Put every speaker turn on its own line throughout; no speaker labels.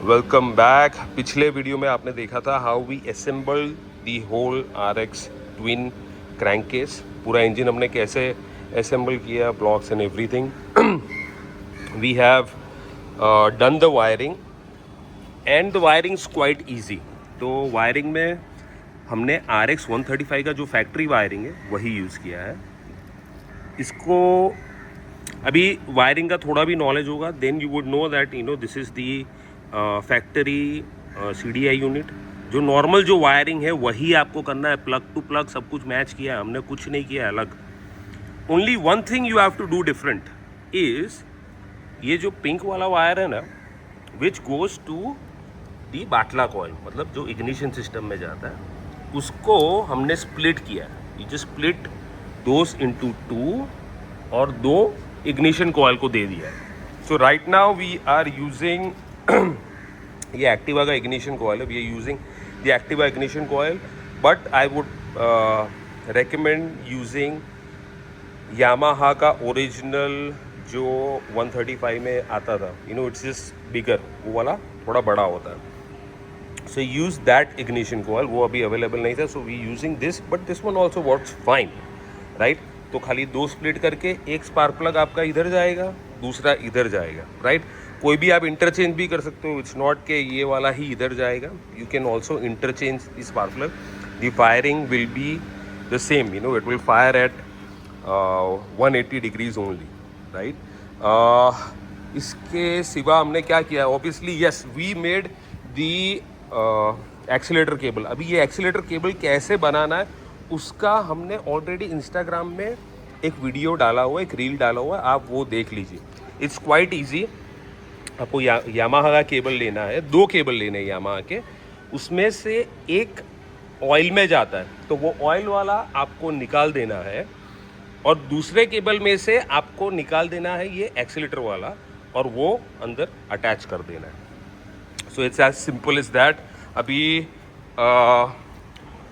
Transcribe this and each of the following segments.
Welcome back. पिछले video में आपने देखा था how we assemble the whole RX twin crank case. पूरा इंजन हमने कैसे असेंबल किया, blocks and everything. We have done the wiring and the wiring is quite easy. तो वायरिंग में हमने RX 135 का जो फैक्ट्री वायरिंग है वही यूज़ किया है। इसको अभी वायरिंग का थोड़ा भी नॉलेज होगा then you would know that this is the factory CDI unit. जो नॉर्मल जो वायरिंग है वही आपको करना है, प्लग टू प्लग सब कुछ मैच किया है, हमने कुछ नहीं किया है अलग। Only one thing you have to do different is ये जो पिंक वाला वायर है ना, विच गोज़ टू दी बाटला कॉइल, मतलब जो इग्निशन सिस्टम में जाता है, उसको हमने स्प्लिट किया है। ये जो स्प्लिट दोस इनटू टू और दो इग्निशन कॉइल को दे दिया है। So right now we are using ये एक्टिवा का इग्निशन कॉइल है। We are using the Activa ignition coil, but I would recommend using Yamaha का ओरिजिनल जो 135 में आता था, इट्स जस्ट बिगर, वो वाला थोड़ा बड़ा होता है। So use that ignition coil, वो अभी अवेलेबल नहीं था, so we using this, but this one also works fine, right. तो खाली दो स्प्लिट करके एक स्पार्क प्लग आपका इधर जाएगा, दूसरा इधर जाएगा, राइट। कोई भी आप इंटरचेंज भी कर सकते हो, इट्स नॉट के ये वाला ही इधर जाएगा। You can also interchange the spark plug. The firing will be the same, it will fire at 180 degrees only, right. इसके सिवा हमने क्या किया, obviously yes we made the accelerator cable. अभी ये एक्सीलेटर केबल कैसे बनाना है उसका हमने ऑलरेडी इंस्टाग्राम में एक वीडियो डाला हुआ है, एक रील डाला हुआ है, आप वो देख लीजिए। It's quite easy. आपको यामाहा का केबल लेना है, दो केबल लेने हैं यामाहा के, उसमें से एक ऑयल में जाता है, तो वो ऑयल वाला आपको निकाल देना है, और दूसरे केबल में से आपको निकाल देना है ये एक्सीलेटर वाला, और वो अंदर अटैच कर देना है। So it's as simple is that. अभी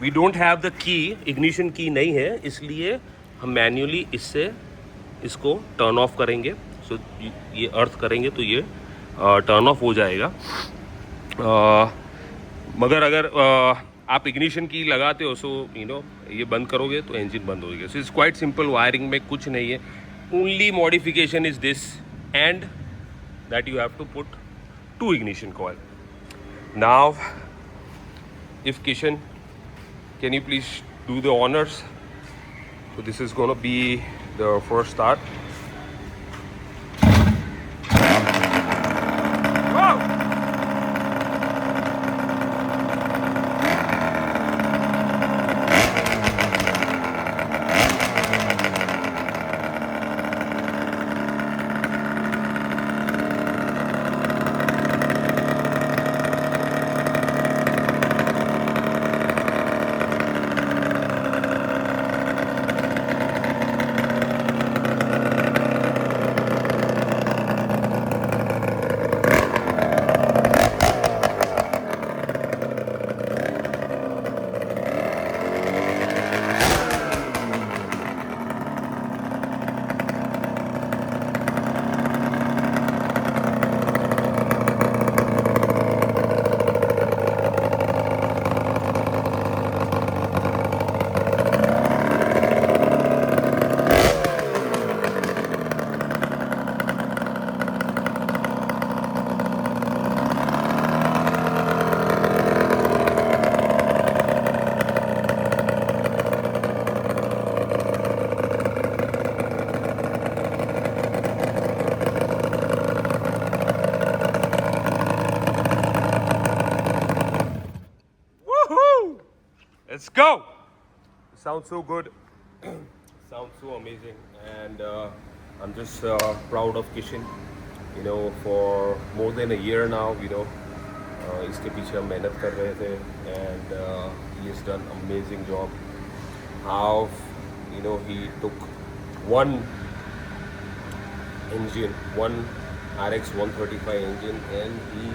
we don't have the key, ignition key नहीं है, इसलिए हम मैन्युअली इसको टर्न ऑफ करेंगे। सो ये अर्थ करेंगे तो ये टर्न ऑफ हो जाएगा। मगर अगर आप इग्निशन की लगाते हो, सो ये बंद करोगे तो इंजन बंद हो गया। So it's quite simple, wiring में कुछ नहीं है। Only modification is this and that you have to put two ignition coil. Now if Kishan, can you please do the honors? So this is going to be the first start. Wow! Let's go! Sounds so good. Sounds so amazing, and I'm just proud of Kishan. For more than a year now, इसके पीछे हम मेहनत कर रहे थे, and he has done amazing job. How he took one engine, one RX 135 engine, and he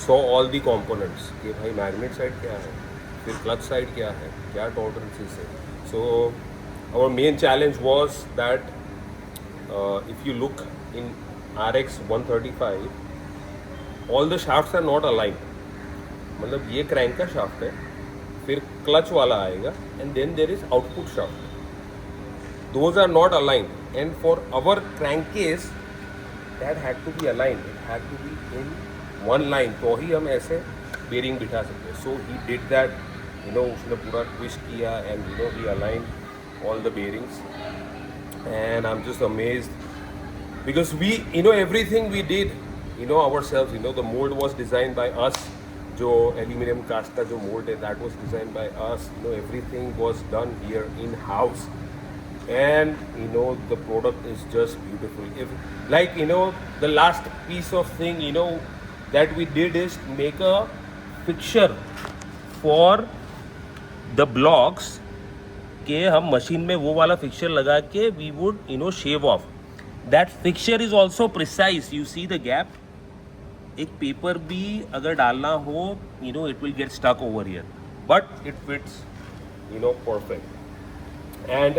saw all the components कि भाई magnet side क्या है, फिर क्लच साइड क्या है, क्या टॉलरेंसेस है. So our main challenge was that if you look in RX 135, all the shafts are not aligned, मतलब ये क्रैंक का शाफ्ट है, फिर क्लच वाला आएगा and then there is output shaft, those are not aligned and for our crankcase that had to be aligned, it had to be in one line, तो ही हम ऐसे बेरिंग बिठा सकते हैं. So he did that, you know उसने पूरा twist किया and you know he aligned all the bearings and I'm just amazed because we, you know, everything we did, you know, ourselves, you know, the mold was designed by us, जो aluminum cast का जो mold है that was designed by us, you know, everything was done here in house and you know the product is just beautiful. If like, you know, the last piece of thing, you know, that we did is make a fixture for the blocks कि हम machine में वो वाला fixture लगा के we would you know shave off. That fixture is also precise, you see the gap. एक paper भी अगर डालना हो, you know it will get stuck over here, but it fits you know perfect. And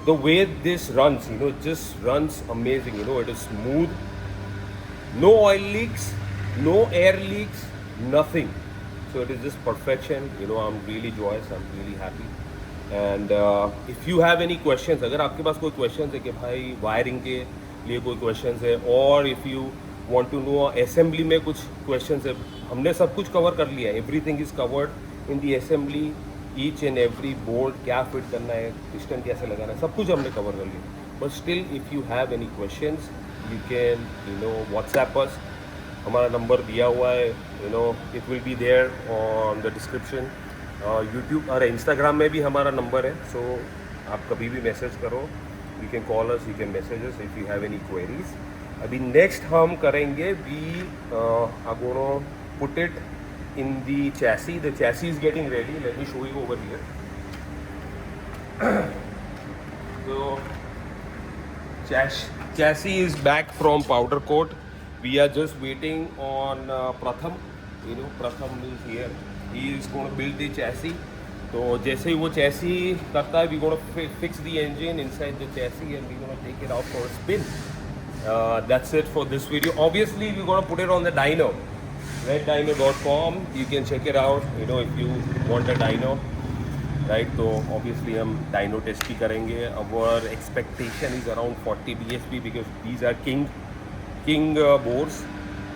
the way this runs, you know just runs amazing, you know it is smooth, no oil leaks, no air leaks, nothing. So it is just perfection, you know. I'm really joyous, I'm really happy. And if you have any questions, अगर आपके पास कोई questions है कि भाई wiring के लिए कोई questions है, और if you want to know assembly में कुछ questions है, हमने सब कुछ cover कर लिया है. Everything is covered in the assembly, each and every bolt क्या fit करना है, piston कैसे लगाना है, सब कुछ हमने cover कर लिया. But still, if you have any questions, you can, you know, WhatsApp us. हमारा नंबर दिया हुआ है, you know it will be there on the description. YouTube और इंस्टाग्राम में भी हमारा नंबर है, सो आप कभी भी मैसेज करो, you can call us, you can message us if you have any queries. अभी नेक्स्ट हम करेंगे, we are gonna put it in the chassis. The chassis is getting ready, let me show you over here. So chassis is back from powder coat. We are just waiting on Pratham. You know, Pratham is here. He is going to build the chassis. तो जैसे ही वो chassis करता है, we going to fix the engine inside the chassis and we going to take it out for a spin. That's it for this video. Obviously, we going to put it on the dyno, reddyno.com. You can check it out. You know, if you want a dyno, right? तो obviously हम dyno test भी करेंगे. Our expectation is around 40 bhp because these are king bores,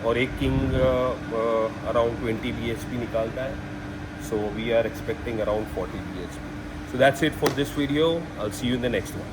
और एक king around 20 bhp निकालता है. सो वी आर expecting around 40 bhp. So that's it for this video. I will see you in the next one.